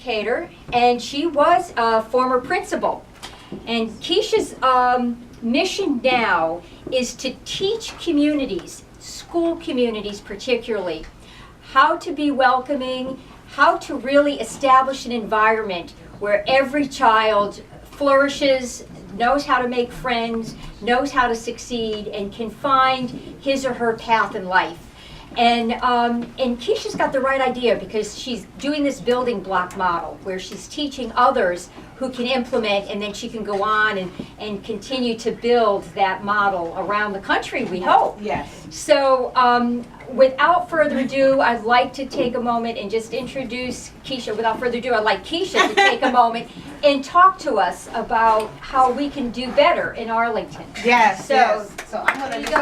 educator, and she was a former principal. And Kisha's mission now is to teach communities, school communities particularly, how to be welcoming, how to really establish an environment where every child flourishes, knows how to make friends, knows how to succeed, and can find his or her path in life. And Kisha's got the right idea, because she's doing this building block model where she's teaching others who can implement, and then she can go on and continue to build that model around the country, we hope. Yes. So without further ado, I'd like to take a moment and just introduce Kisha. Without further ado, I'd like Kisha to take a moment and talk to us about how we can do better in Arlington. Yes. So, yes. So I'm going to go.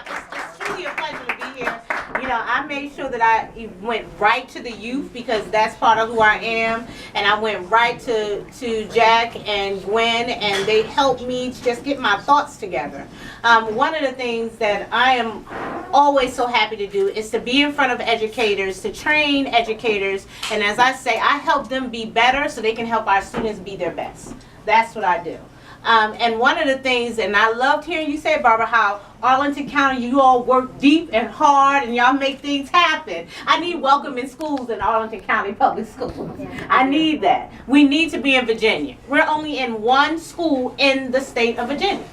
It's truly a pleasure to be here. You know, I made sure that I went right to the youth, because that's part of who I am, and I went right to Jack and Gwen, and they helped me to just get my thoughts together. One of the things that I am always so happy to do is to be in front of educators, to train educators, and as I say, I help them be better so they can help our students be their best. That's what I do. And one of the things, and I loved hearing you say, Barbara, how Arlington County, you all work deep and hard and y'all make things happen. I need welcoming schools in Arlington County Public Schools. I need that. We need to be in Virginia. We're only in one school in the state of Virginia.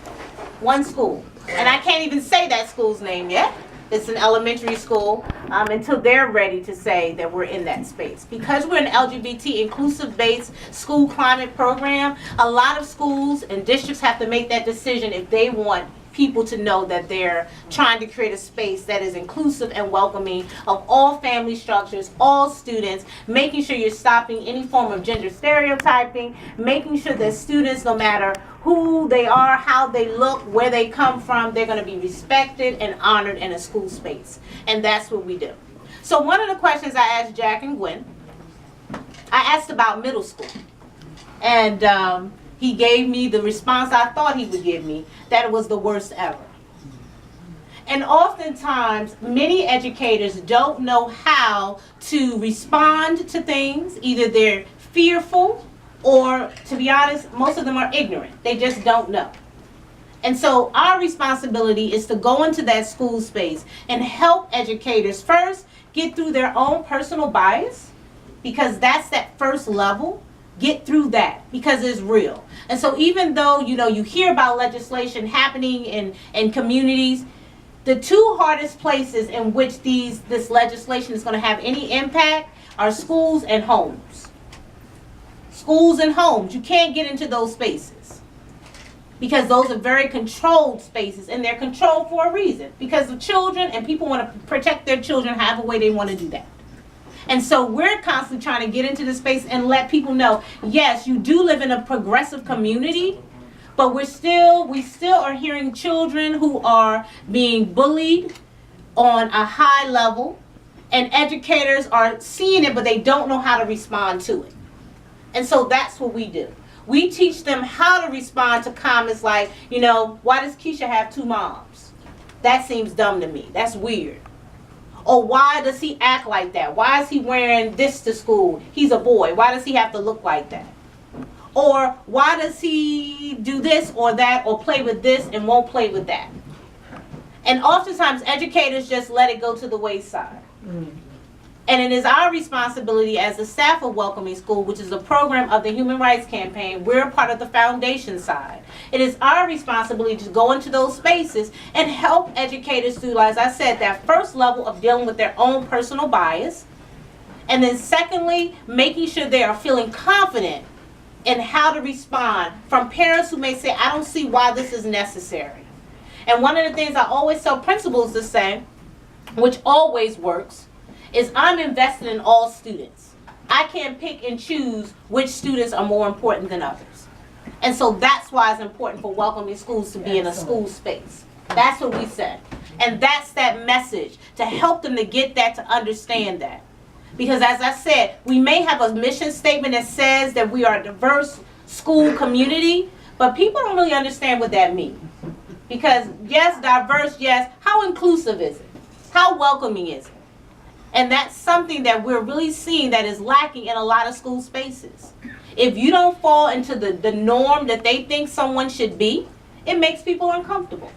One school. And I can't even say that school's name yet. It's an elementary school until they're ready to say that we're in that space. Because we're an LGBT inclusive-based school climate program, a lot of schools and districts have to make that decision if they want people to know that they're trying to create a space that is inclusive and welcoming of all family structures, all students, making sure you're stopping any form of gender stereotyping, making sure that students, no matter who they are, how they look, where they come from, they're going to be respected and honored in a school space. And that's what we do. So one of the questions I asked Jack and Gwen, I asked about middle school. And he gave me the response I thought he would give me, that it was the worst ever. And oftentimes, many educators don't know how to respond to things. Either they're fearful, or to be honest, most of them are ignorant. They just don't know. And so our responsibility is to go into that school space and help educators first get through their own personal bias, because that's that first level. Get through that, because it's real. And so even though, you know, you hear about legislation happening in communities, the two hardest places in which this legislation is going to have any impact are schools and homes. Schools and homes. You can't get into those spaces, because those are very controlled spaces, and they're controlled for a reason, because the children and people want to protect their children however way they want to do that. And so we're constantly trying to get into the space and let people know, yes, you do live in a progressive community, but we still are hearing children who are being bullied on a high level, and educators are seeing it, but they don't know how to respond to it. And so that's what we do. We teach them how to respond to comments like, you know, why does Kisha have two moms? That seems dumb to me. That's weird. Or why does he act like that? Why is he wearing this to school? He's a boy. Why does he have to look like that? Or why does he do this or that, or play with this and won't play with that? And oftentimes educators just let it go to the wayside. And it is our responsibility as the staff of Welcoming School, which is a program of the Human Rights Campaign. We're part of the foundation side. It is our responsibility to go into those spaces and help educators through, as I said, that first level of dealing with their own personal bias. And then secondly, making sure they are feeling confident in how to respond from parents who may say, I don't see why this is necessary. And one of the things I always tell principals to say, which always works, is I'm invested in all students. I can't pick and choose which students are more important than others. And so that's why it's important for Welcoming Schools to be in a school space. That's what we said. And that's that message, to help them to get that, to understand that. Because as I said, we may have a mission statement that says that we are a diverse school community, but people don't really understand what that means. Because yes, diverse, yes, how inclusive is it? How welcoming is it? And that's something that we're really seeing that is lacking in a lot of school spaces. If you don't fall into the norm that they think someone should be, it makes people uncomfortable.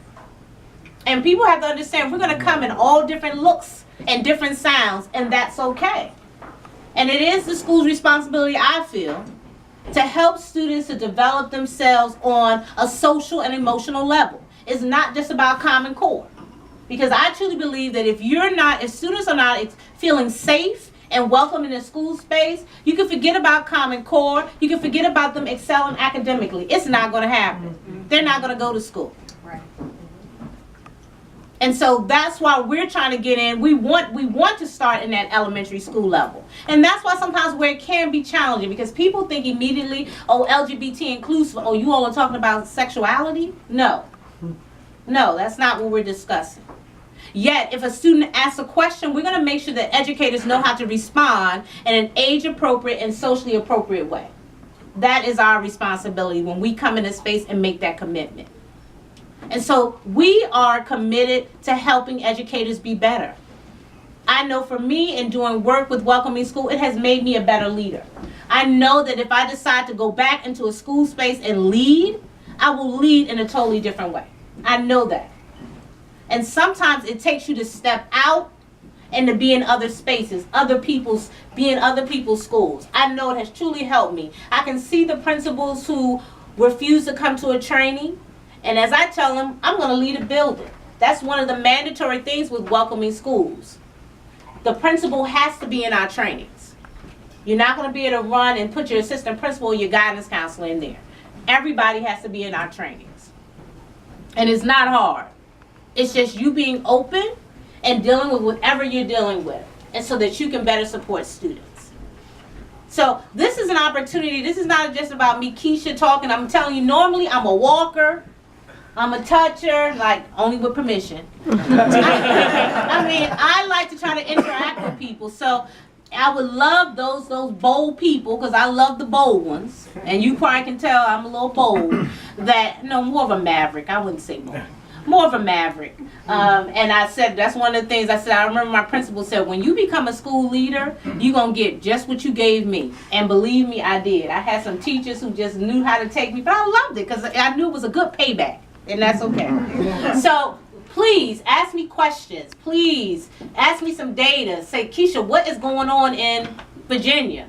And people have to understand we're going to come in all different looks and different sounds, and that's okay. And it is the school's responsibility, I feel, to help students to develop themselves on a social and emotional level. It's not just about Common Core. Because I truly believe that if students are not feeling safe and welcome in the school space, you can forget about Common Core, you can forget about them excelling academically. It's not going to happen. They're not going to go to school. Right. And so that's why we're trying to get in. We want to start in that elementary school level. And that's why sometimes where it can be challenging, because people think immediately, oh, LGBT inclusive, oh, you all are talking about sexuality? No. No, that's not what we're discussing. Yet, if a student asks a question, we're going to make sure that educators know how to respond in an age-appropriate and socially appropriate way. That is our responsibility when we come in a space and make that commitment. And so we are committed to helping educators be better. I know for me, in doing work with Welcoming School, it has made me a better leader. I know that if I decide to go back into a school space and lead, I will lead in a totally different way. I know that. And sometimes it takes you to step out and to be in other spaces, be in other people's schools. I know it has truly helped me. I can see the principals who refuse to come to a training, and as I tell them, I'm going to lead a building. That's one of the mandatory things with Welcoming Schools. The principal has to be in our trainings. You're not going to be able to run and put your assistant principal or your guidance counselor in there. Everybody has to be in our trainings. And it's not hard. It's just you being open and dealing with whatever you're dealing with, and so that you can better support students. So this is an opportunity. This is not just about me, Kisha, talking. I'm telling you, normally I'm a walker, I'm a toucher, like only with permission. I mean, I like to try to interact with people. So I would love those bold people, because I love the bold ones. And you probably can tell I'm a little bold. More of a maverick. I wouldn't say bold. More of a maverick. And I said, that's one of the things I said. I remember my principal said, when you become a school leader, you're going to get just what you gave me. And believe me, I did. I had some teachers who just knew how to take me, but I loved it because I knew it was a good payback. And that's okay. So please ask me questions. Please ask me some data. Say, Kisha, what is going on in Virginia?